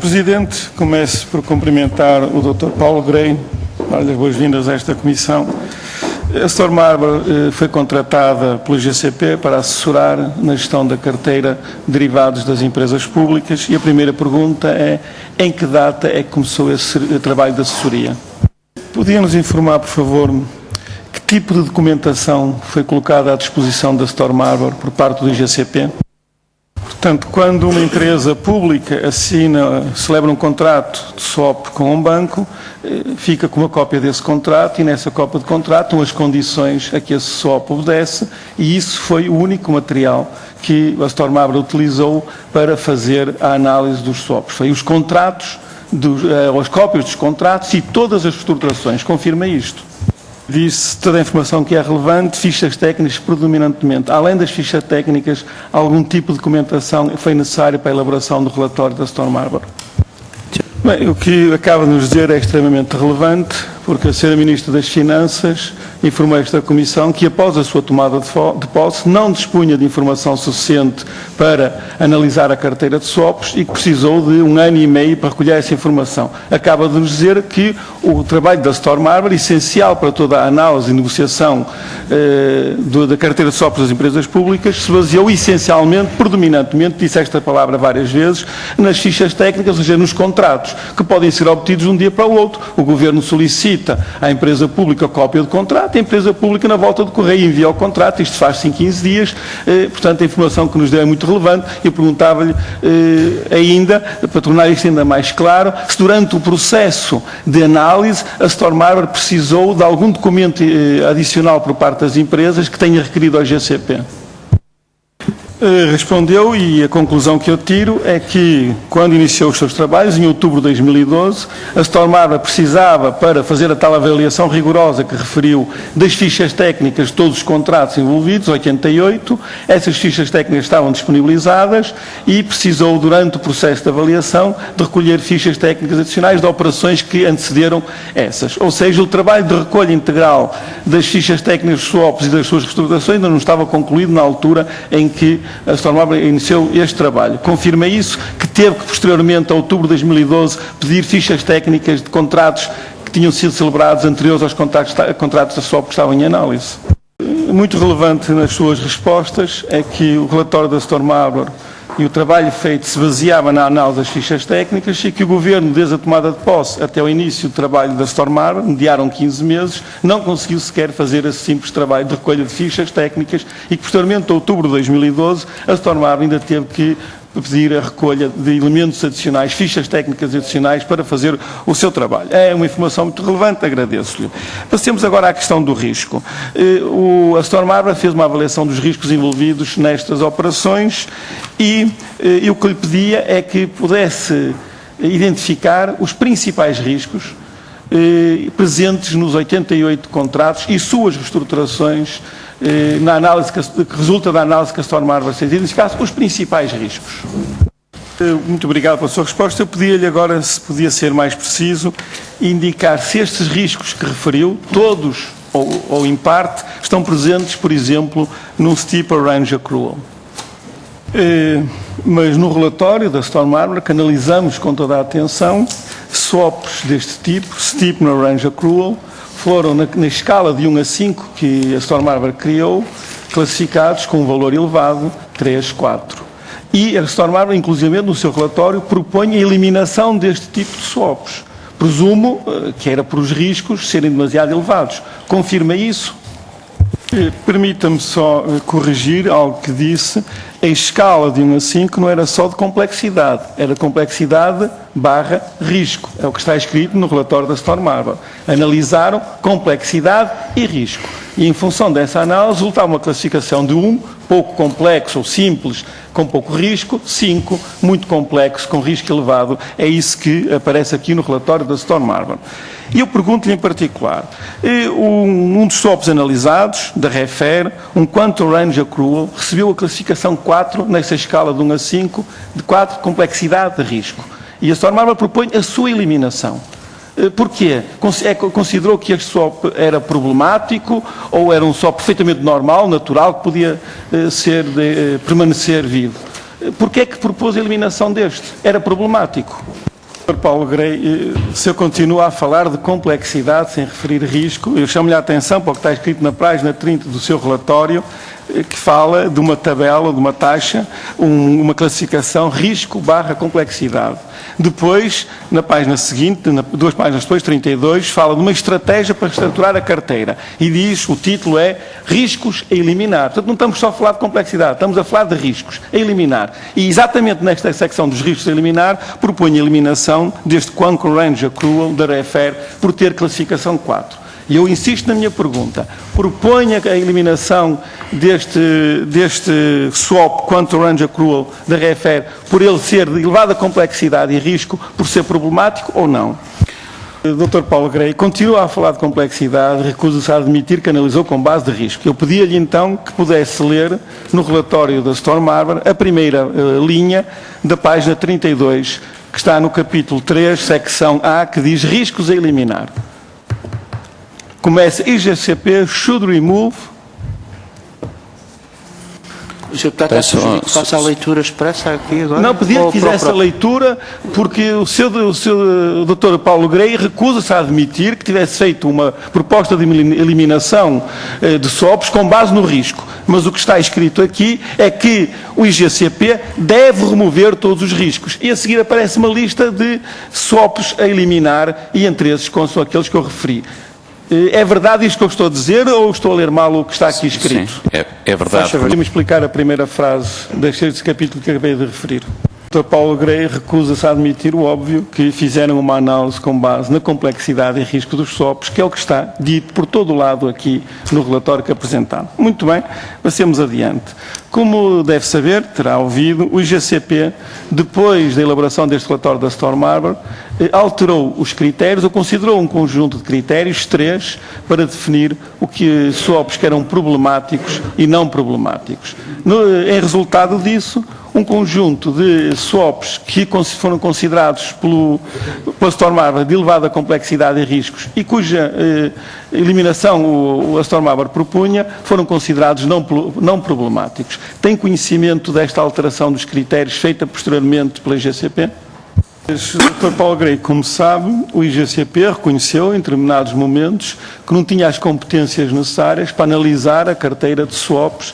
Presidente, começo por cumprimentar o Dr. Paulo Grey, dar-lhe as boas-vindas a esta comissão. A Storm Arbor foi contratada pelo GCP para assessorar na gestão da carteira de derivados das empresas públicas e a primeira pergunta é: em que data é que começou esse trabalho de assessoria? Podia-nos informar, por favor, que tipo de documentação foi colocada à disposição da Storm Arbor por parte do GCP? Portanto, quando uma empresa pública celebra um contrato de swap com um banco, fica com uma cópia desse contrato e nessa cópia de contrato estão as condições a que esse swap obedece e isso foi o único material que a Storm Arbor utilizou para fazer a análise dos swaps. Foi os contratos, as cópias dos contratos e todas as estruturações. Confirma isto? Disse toda a informação que é relevante, fichas técnicas predominantemente. Além das fichas técnicas, algum tipo de documentação foi necessário para a elaboração do relatório da Storm Arbor? Bem, o que acaba de nos dizer é extremamente relevante, porque a Sra. Ministra das Finanças informou esta Comissão que, após a sua tomada de posse, não dispunha de informação suficiente para analisar a carteira de swaps e que precisou de 1 ano e meio para recolher essa informação. Acaba de nos dizer que o trabalho da Storm Arbor, essencial para toda a análise e negociação da carteira de swaps das empresas públicas, se baseou essencialmente, predominantemente, disse esta palavra várias vezes, nas fichas técnicas, ou seja, nos contratos, que podem ser obtidos de um dia para o outro. O Governo solicita à empresa pública a cópia do contrato, a empresa pública, na volta do correio, envia o contrato, isto faz-se em 15 dias, portanto, a informação que nos deu é muito relevante. Eu perguntava-lhe ainda, para tornar isto ainda mais claro, se durante o processo de análise a Storm Arbor precisou de algum documento adicional por parte das empresas que tenha requerido ao GCP. Respondeu e a conclusão que eu tiro é que, quando iniciou os seus trabalhos, em outubro de 2012, a Storm Arbor precisava, para fazer a tal avaliação rigorosa que referiu, das fichas técnicas de todos os contratos envolvidos, 88, essas fichas técnicas estavam disponibilizadas e precisou, durante o processo de avaliação, de recolher fichas técnicas adicionais de operações que antecederam essas. Ou seja, o trabalho de recolha integral das fichas técnicas dos swaps e das suas reestruturações ainda não estava concluído na altura em que a Storm Arbor iniciou este trabalho. Confirma isso, que teve que, posteriormente, a outubro de 2012, pedir fichas técnicas de contratos que tinham sido celebrados anteriores aos contratos da SWAP que estavam em análise. Muito relevante nas suas respostas é que o relatório da Storm Arbor e o trabalho feito se baseava na análise das fichas técnicas e que o Governo, desde a tomada de posse até o início do trabalho da Storm Arbor, mediaram 15 meses, não conseguiu sequer fazer esse simples trabalho de recolha de fichas técnicas e que, posteriormente, em outubro de 2012, a Storm Arbor ainda teve que pedir a recolha de elementos adicionais, fichas técnicas adicionais para fazer o seu trabalho. É uma informação muito relevante, agradeço-lhe. Passemos agora à questão do risco. A Storm Arbor fez uma avaliação dos riscos envolvidos nestas operações e o que lhe pedia é que pudesse identificar os principais riscos presentes nos 88 contratos e suas reestruturações na análise que resulta da análise que a Storm Arbor fez, identificar os principais riscos. Muito obrigado pela sua resposta. Eu pedia-lhe agora, se podia ser mais preciso, indicar se estes riscos que referiu, todos ou em parte, estão presentes, por exemplo, num Steeper Range Accrual. Mas no relatório da Storm Arbor, que analisamos com toda a atenção, swaps deste tipo, Steeper Range Accrual, foram na escala de 1 a 5 que a Storm Arbor criou, classificados com um valor elevado, 3, 4. E a Storm Arbor, inclusive no seu relatório, propõe a eliminação deste tipo de swaps. Presumo que era por os riscos serem demasiado elevados. Confirma isso? Permita-me só corrigir algo que disse. A escala de 1 a 5 não era só de complexidade, era complexidade barra risco. É o que está escrito no relatório da Storm Arbor. Analisaram complexidade e risco. E em função dessa análise resultava uma classificação de 1, pouco complexo ou simples, com pouco risco, 5, muito complexo, com risco elevado. É isso que aparece aqui no relatório da Storm Arbor. E eu pergunto-lhe em particular, um dos swaps analisados, da Refer, um Quantum Range Accrual, recebeu a classificação 4 nessa escala de 1 a 5, de 4, complexidade de risco. E a Storm Arbor propõe a sua eliminação. Porquê? Considerou que este swap era problemático ou era um swap perfeitamente normal, natural, que podia permanecer vivo? Porquê é que propôs a eliminação deste? Era problemático. Dr. Paulo Grey, se eu continuo a falar de complexidade sem referir risco, eu chamo-lhe a atenção para o que está escrito na página 30 do seu relatório, que fala de uma tabela, de uma taxa, uma classificação risco/complexidade. Depois, na página seguinte, duas páginas depois, 32, fala de uma estratégia para reestruturar a carteira. E diz, o título é Riscos a eliminar. Portanto, não estamos só a falar de complexidade, estamos a falar de riscos a eliminar. E exatamente nesta secção dos riscos a eliminar, propõe a eliminação deste Concurrent Accrual da REFER por ter classificação 4. E eu insisto na minha pergunta, proponha a eliminação deste swap quanto range accrual da REFER por ele ser de elevada complexidade e risco, por ser problemático ou não? Dr. Paulo Grey continua a falar de complexidade, recusa-se a admitir que analisou com base de risco. Eu pedia-lhe então que pudesse ler no relatório da Storm Harbor a primeira linha da página 32, que está no capítulo 3, secção A, que diz riscos a eliminar. Começa IGCP should remove. O Sr. Deputado está sugerindo que faça a leitura expressa aqui agora? Não, pedia que fizesse a leitura, porque o seu Dr. Paulo Grey recusa-se a admitir que tivesse feito uma proposta de eliminação de SWAPs com base no risco. Mas o que está escrito aqui é que o IGCP deve remover todos os riscos. E a seguir aparece uma lista de SWAPs a eliminar, e entre esses são aqueles que eu referi. É verdade isto que eu estou a dizer ou estou a ler mal o que está aqui escrito? Sim, é verdade. Vamos explicar a primeira frase deste capítulo que acabei de referir. O Dr. Paulo Grey recusa-se a admitir o óbvio que fizeram uma análise com base na complexidade e risco dos SWAPs, que é o que está dito por todo o lado aqui no relatório que apresentaram. Muito bem, passemos adiante. Como deve saber, terá ouvido, o IGCP, depois da elaboração deste relatório da Storm Harbor, alterou os critérios, ou considerou um conjunto de critérios, 3, para definir o que SWAPs que eram problemáticos e não problemáticos. Em resultado disso, um conjunto de SWAPs que foram considerados pela Storm Harbor de elevada complexidade e riscos e cuja eliminação a Storm Harbor propunha, foram considerados não problemáticos. Tem conhecimento desta alteração dos critérios feita posteriormente pela IGCP? Dr. Paulo Grey, como sabe, o IGCP reconheceu em determinados momentos que não tinha as competências necessárias para analisar a carteira de SWAPs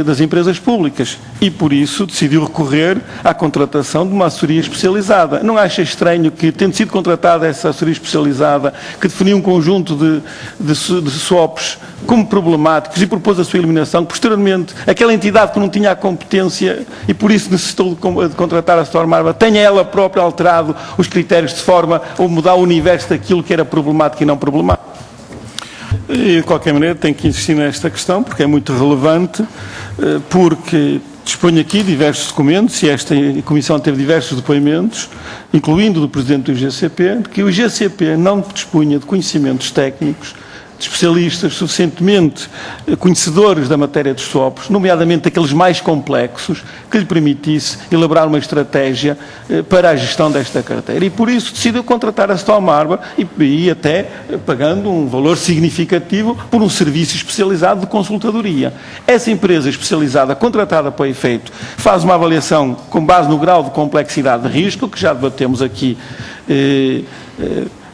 das empresas públicas e, por isso, decidiu recorrer à contratação de uma assessoria especializada. Não acha estranho que, tendo sido contratada essa assessoria especializada, que definiu um conjunto de SWAPs como problemáticos e propôs a sua eliminação, posteriormente, aquela entidade que não tinha a competência e, por isso, necessitou de contratar a Storm Harbor, tenha ela própria alterado os critérios de forma a mudar o universo daquilo que era problemático e não problemático? E, de qualquer maneira, tenho que insistir nesta questão, porque é muito relevante, porque disponho aqui diversos documentos, e esta Comissão teve diversos depoimentos, incluindo do Presidente do IGCP, de que o IGCP não dispunha de conhecimentos técnicos, de especialistas suficientemente conhecedores da matéria dos SWAPs, nomeadamente aqueles mais complexos, que lhe permitisse elaborar uma estratégia para a gestão desta carteira. E por isso decidiu contratar a Storm Harbor e até pagando um valor significativo por um serviço especializado de consultadoria. Essa empresa especializada, contratada para o efeito, faz uma avaliação com base no grau de complexidade de risco, que já debatemos aqui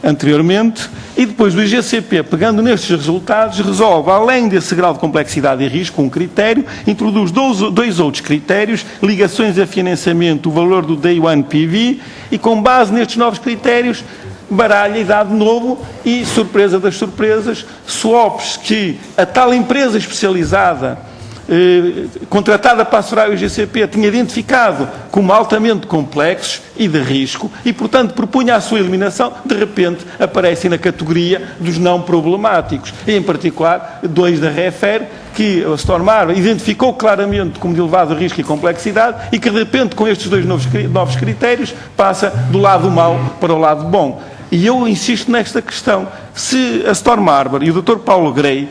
anteriormente, e depois do IGCP, pegando nestes resultados, resolve, além desse grau de complexidade e risco, um critério, introduz dois outros critérios, ligações a financiamento, o valor do Day One PV, e com base nestes novos critérios, baralha e dá de novo, e surpresa das surpresas, SWAPs que a tal empresa especializada contratada para assegurar o IGCP tinha identificado como altamente complexos e de risco e, portanto, propunha a sua eliminação, de repente aparecem na categoria dos não problemáticos. E, em particular, 2 da REFER, que a Storm Harbor identificou claramente como de elevado risco e complexidade e que, de repente, com estes 2 novos critérios, passa do lado mau para o lado bom. E eu insisto nesta questão. Se a Storm Harbor e o Dr. Paulo Grey,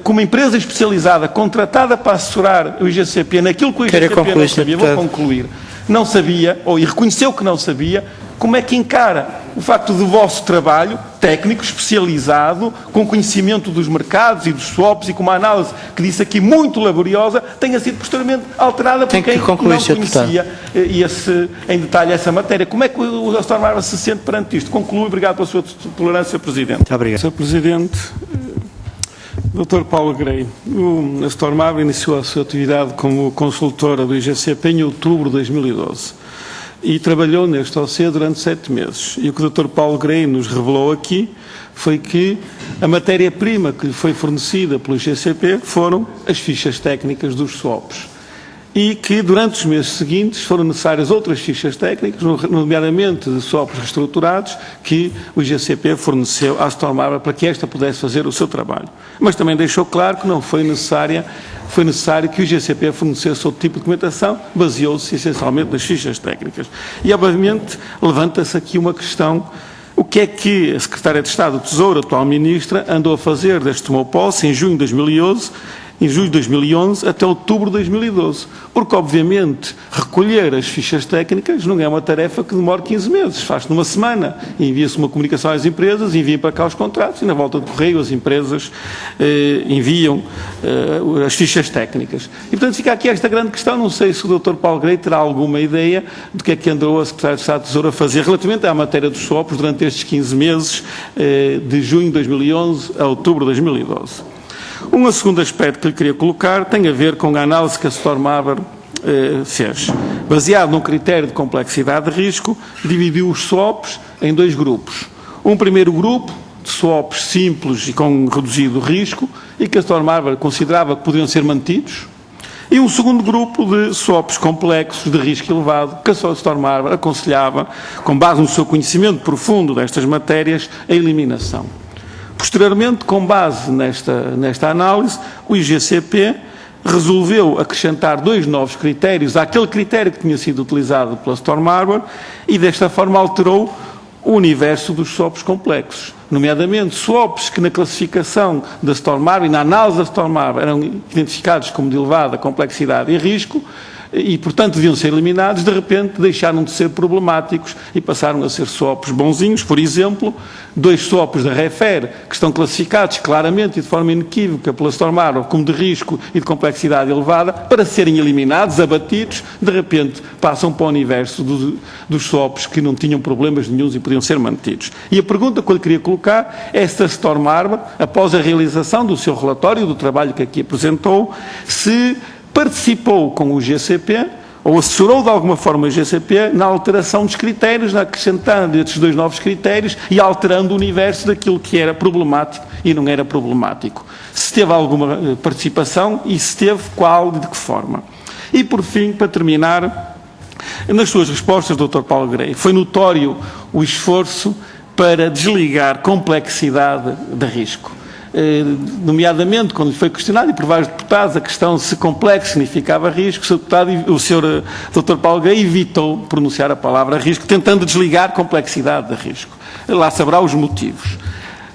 como empresa especializada, contratada para assessorar o IGCP naquilo que o IGCP não sabia, vou concluir, não sabia, ou reconheceu que não sabia, como é que encara o facto do vosso trabalho técnico, especializado, com conhecimento dos mercados e dos swaps e com uma análise que disse aqui muito laboriosa, tenha sido posteriormente alterada por quem não conhecia em detalhe essa matéria. Como é que o Astor Marva se sente perante isto? Concluo. Obrigado pela sua tolerância, Presidente. Muito obrigado. Sr. Presidente, Dr. Paulo Grey, o Astor Marva iniciou a sua atividade como consultora do IGCP em outubro de 2012. E trabalhou neste OC durante 7 meses. E o que o Dr. Paulo Grey nos revelou aqui foi que a matéria-prima que lhe foi fornecida pelo IGCP foram as fichas técnicas dos swaps. E que durante os meses seguintes foram necessárias outras fichas técnicas, nomeadamente de swaps reestruturados, que o IGCP forneceu à Astor Marva para que esta pudesse fazer o seu trabalho. Mas também deixou claro que não foi necessário que o IGCP fornecesse outro tipo de documentação, baseou-se essencialmente nas fichas técnicas. E, obviamente, levanta-se aqui uma questão: o que é que a Secretária de Estado do Tesouro, a atual Ministra, andou a fazer desde que tomou posse, em junho de 2011 até outubro de 2012, porque obviamente recolher as fichas técnicas não é uma tarefa que demora 15 meses, faz-se numa semana, envia-se uma comunicação às empresas, enviam para cá os contratos e na volta de correio as empresas enviam as fichas técnicas. E portanto fica aqui esta grande questão, não sei se o Dr. Paulo Grey terá alguma ideia do que é que andou a Secretária de Estado do Tesouro a fazer relativamente à matéria dos swaps durante estes 15 meses, de junho de 2011 a outubro de 2012. Um segundo aspecto que lhe queria colocar tem a ver com a análise que a Astor Marva fez. Baseado num critério de complexidade de risco, dividiu os swaps em 2 grupos. Um primeiro grupo, de swaps simples e com reduzido risco, e que a Astor Marva considerava que podiam ser mantidos, e um segundo grupo de swaps complexos de risco elevado, que a Astor Marva aconselhava, com base no seu conhecimento profundo destas matérias, a eliminação. Posteriormente, com base nesta análise, o IGCP resolveu acrescentar 2 novos critérios àquele critério que tinha sido utilizado pela Astor Marva e, desta forma, alterou o universo dos swaps complexos, nomeadamente swaps que na classificação da Astor Marva e na análise da Astor Marva eram identificados como de elevada complexidade e risco, e, portanto, deviam ser eliminados, de repente deixaram de ser problemáticos e passaram a ser swaps bonzinhos. Por exemplo, 2 swaps da Refer, que estão classificados claramente e de forma inequívoca pela Astor Marva como de risco e de complexidade elevada, para serem eliminados, abatidos, de repente passam para o universo dos swaps que não tinham problemas nenhuns e podiam ser mantidos. E a pergunta que eu lhe queria colocar é se a Astor Marva, após a realização do seu relatório, do trabalho que aqui apresentou, se participou com o IGCP, ou assessorou de alguma forma o IGCP, na alteração dos critérios, na acrescentando estes 2 novos critérios e alterando o universo daquilo que era problemático e não era problemático. Se teve alguma participação e se teve, qual e de que forma. E, por fim, para terminar, nas suas respostas, Dr. Paulo Grey, foi notório o esforço para desligar complexidade de risco. Nomeadamente, quando foi questionado, e por vários deputados, a questão se complexo significava risco, o Sr. Dr. Paulo Grey evitou pronunciar a palavra risco, tentando desligar complexidade de risco. Lá saberá os motivos.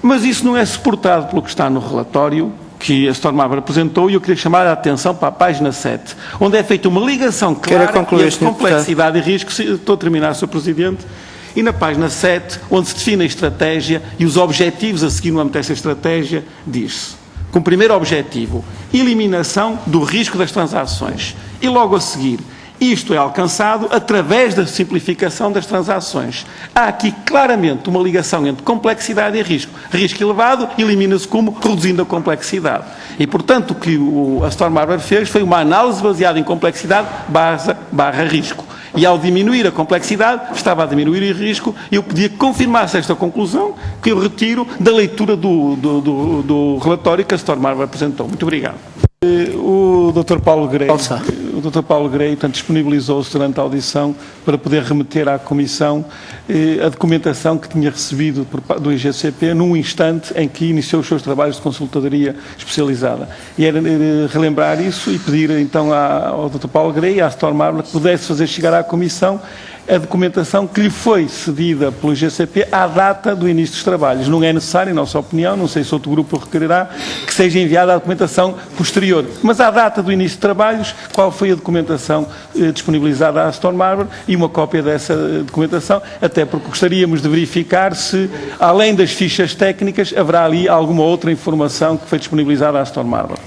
Mas isso não é suportado pelo que está no relatório que a Astor Marva apresentou, e eu queria chamar a atenção para a página 7, onde é feita uma ligação clara entre complexidade e risco. Estou a terminar, Sr. Presidente. E na página 7, onde se define a estratégia e os objetivos a seguir no âmbito dessa estratégia, diz-se, como primeiro objetivo, eliminação do risco das transações. E logo a seguir, isto é alcançado através da simplificação das transações. Há aqui claramente uma ligação entre complexidade e risco. Risco elevado elimina-se como reduzindo a complexidade. E, portanto, o que a Astor Marva fez foi uma análise baseada em complexidade barra risco. E ao diminuir a complexidade, estava a diminuir o risco, e eu pedia que confirmasse esta conclusão, que eu retiro da leitura do relatório que a Astor Marva apresentou. Muito obrigado. O Dr. Paulo Grey, portanto, disponibilizou-se durante a audição para poder remeter à Comissão a documentação que tinha recebido do IGCP num instante em que iniciou os seus trabalhos de consultadoria especializada. E era relembrar isso e pedir então ao Dr. Paulo Grey e à Astor Marva que pudesse fazer chegar à Comissão a documentação que lhe foi cedida pelo GCP à data do início dos trabalhos. Não é necessário, em nossa opinião, não sei se outro grupo requererá, que seja enviada a documentação posterior. Mas à data do início de trabalhos, qual foi a documentação disponibilizada à Stone Marble e uma cópia dessa documentação, até porque gostaríamos de verificar se, além das fichas técnicas, haverá ali alguma outra informação que foi disponibilizada à Stone Marble.